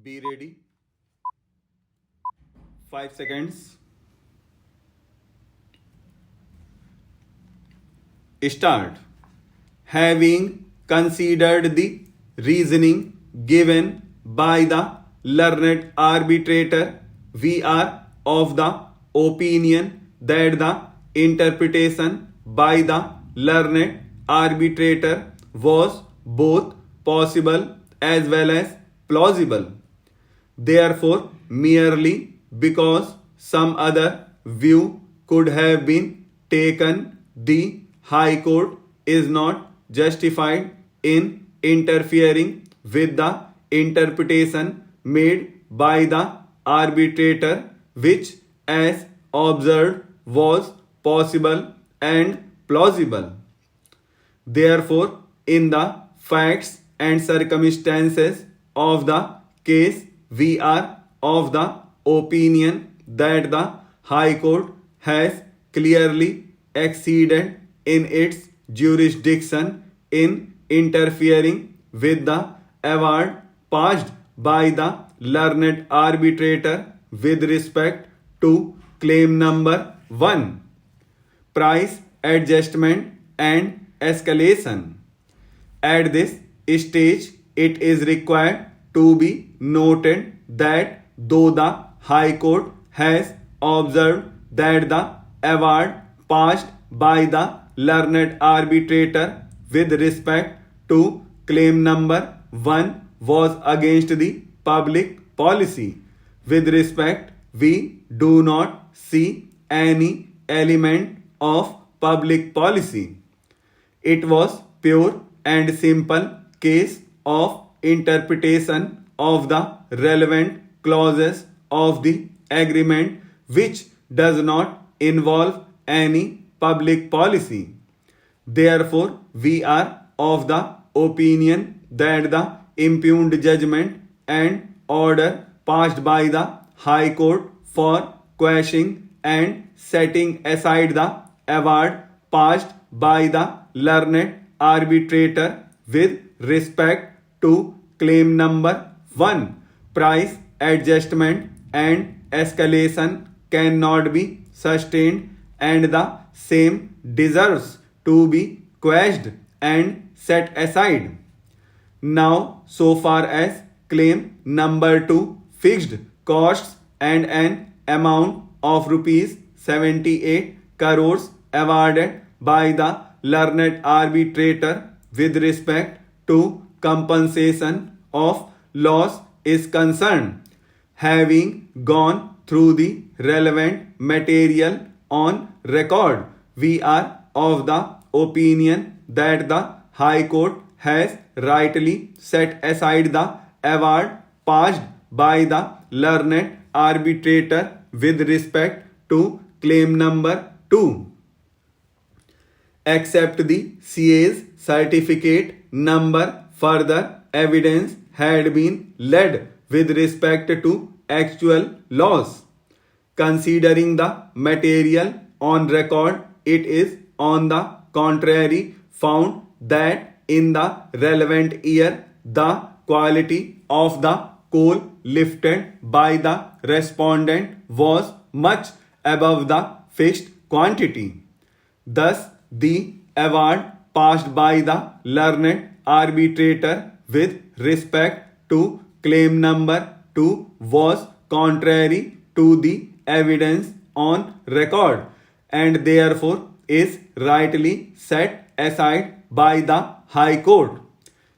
Be ready. 5 seconds. Start. Having considered the reasoning given by the learned arbitrator, we are of the opinion that the interpretation by the learned arbitrator was both possible as well as plausible. Therefore, merely because some other view could have been taken, the High Court is not justified in interfering with the interpretation made by the arbitrator, which, as observed, was possible and plausible. Therefore, in the facts and circumstances of the case, we are of the opinion that the High Court has clearly exceeded in its jurisdiction in interfering with the award passed by the learned arbitrator with respect to claim number 1, price adjustment and escalation. At this stage, it is required to be noted that though the High Court has observed that the award passed by the learned arbitrator with respect to claim number 1 was against the public policy. With respect, we do not see any element of public policy. It was pure and simple case of interpretation of the relevant clauses of the agreement, which does not involve any public policy. Therefore, we are of the opinion that the impugned judgment and order passed by the High Court for quashing and setting aside the award passed by the learned arbitrator with respect to claim number 1, price adjustment and escalation cannot be sustained, and the same deserves to be quashed and set aside. Now, so far as claim number 2, fixed costs and an amount of rupees 78 crores awarded by the learned arbitrator with respect to compensation of loss is concerned, having gone through the relevant material on record, we are of the opinion that the High Court has rightly set aside the award passed by the learned arbitrator with respect to claim number 2. Except the CA's certificate number, further evidence had been led with respect to actual loss. Considering the material on record, it is on the contrary found that in the relevant year, the quality of the coal lifted by the respondent was much above the fixed quantity. Thus, the award passed by the learned arbitrator with respect to claim number 2 was contrary to the evidence on record and therefore is rightly set aside by the High Court.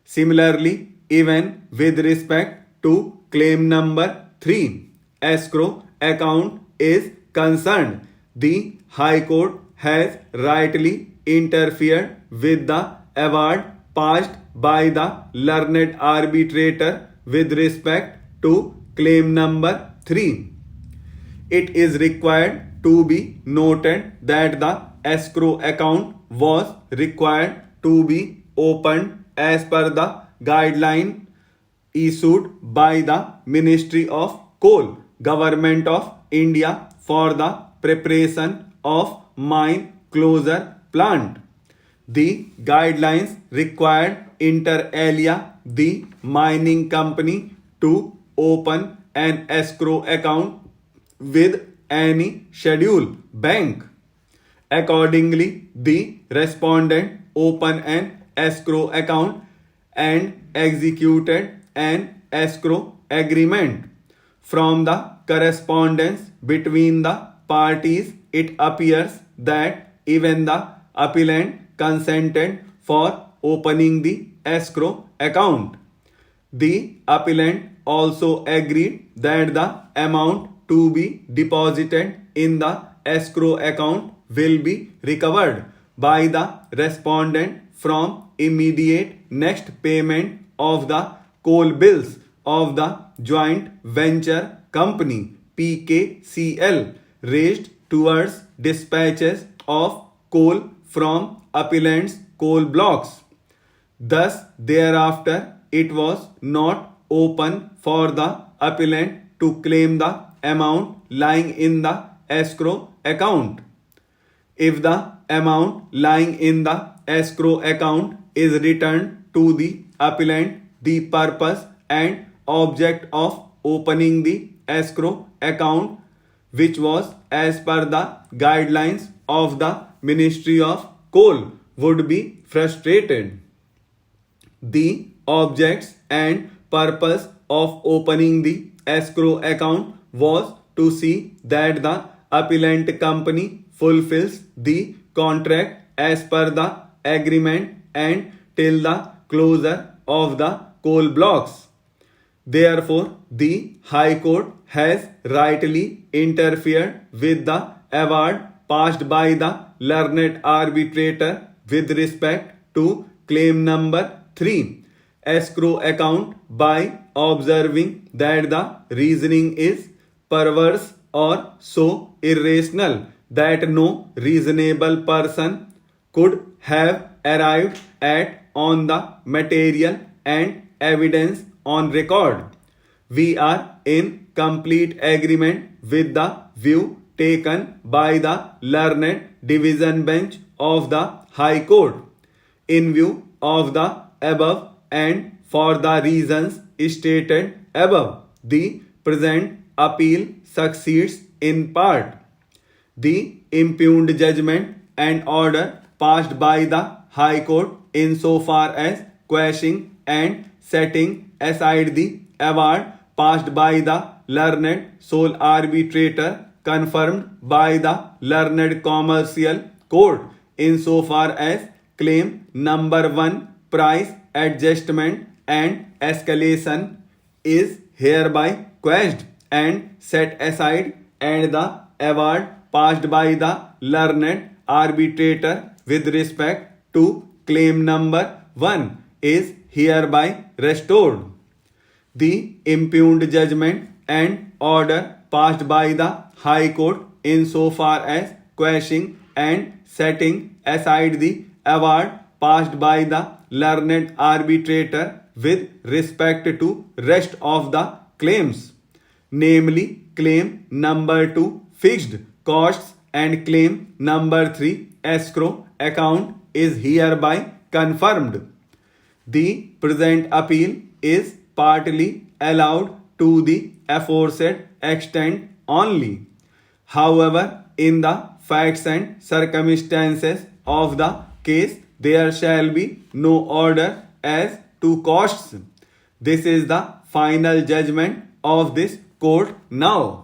Similarly, even with respect to claim number 3, escrow account is concerned, the High Court has rightly interfered with the award passed by the learned arbitrator with respect to claim number 3. It is required to be noted that the escrow account was required to be opened as per the guideline issued by the Ministry of Coal, Government of India for the preparation of mine closure plant. The guidelines required inter alia the mining company to open an escrow account with any scheduled bank. Accordingly, the respondent opened an escrow account and executed an escrow agreement. From the correspondence between the parties, it appears that even the appellant consented for opening the escrow account. The appellant also agreed that the amount to be deposited in the escrow account will be recovered by the respondent from immediate next payment of the coal bills of the joint venture company PKCL raised towards dispatches of coal from appellant's coal blocks. Thus, thereafter, it was not open for the appellant to claim the amount lying in the escrow account. If the amount lying in the escrow account is returned to the appellant, the purpose and object of opening the escrow account, which was as per the guidelines of the Ministry of Coal, would be frustrated. The objects and purpose of opening the escrow account was to see that the appellant company fulfills the contract as per the agreement and till the closure of the coal blocks. Therefore, the High Court has rightly interfered with the award passed by the learned arbitrator with respect to claim number 3, escrow account, by observing that the reasoning is perverse or so irrational that no reasonable person could have arrived at on the material and evidence on record. We are in complete agreement with the view taken by the learned division bench of the High Court. In view of the above and for the reasons stated above, the present appeal succeeds in part. The impugned judgment and order passed by the High Court insofar as quashing and setting aside the award passed by the learned sole arbitrator confirmed by the learned commercial court insofar as claim number 1, price adjustment and escalation, is hereby quashed and set aside, and the award passed by the learned arbitrator with respect to claim number 1 is hereby restored. The impugned judgment and order passed by the High Court insofar as quashing and setting aside the award passed by the learned arbitrator with respect to rest of the claims, namely claim number 2, fixed costs, and claim number 3, escrow account, is hereby confirmed. The present appeal is partly allowed to the aforesaid extent only. However, in the facts and circumstances of the case, there shall be no order as to costs. This is the final judgment of this court now.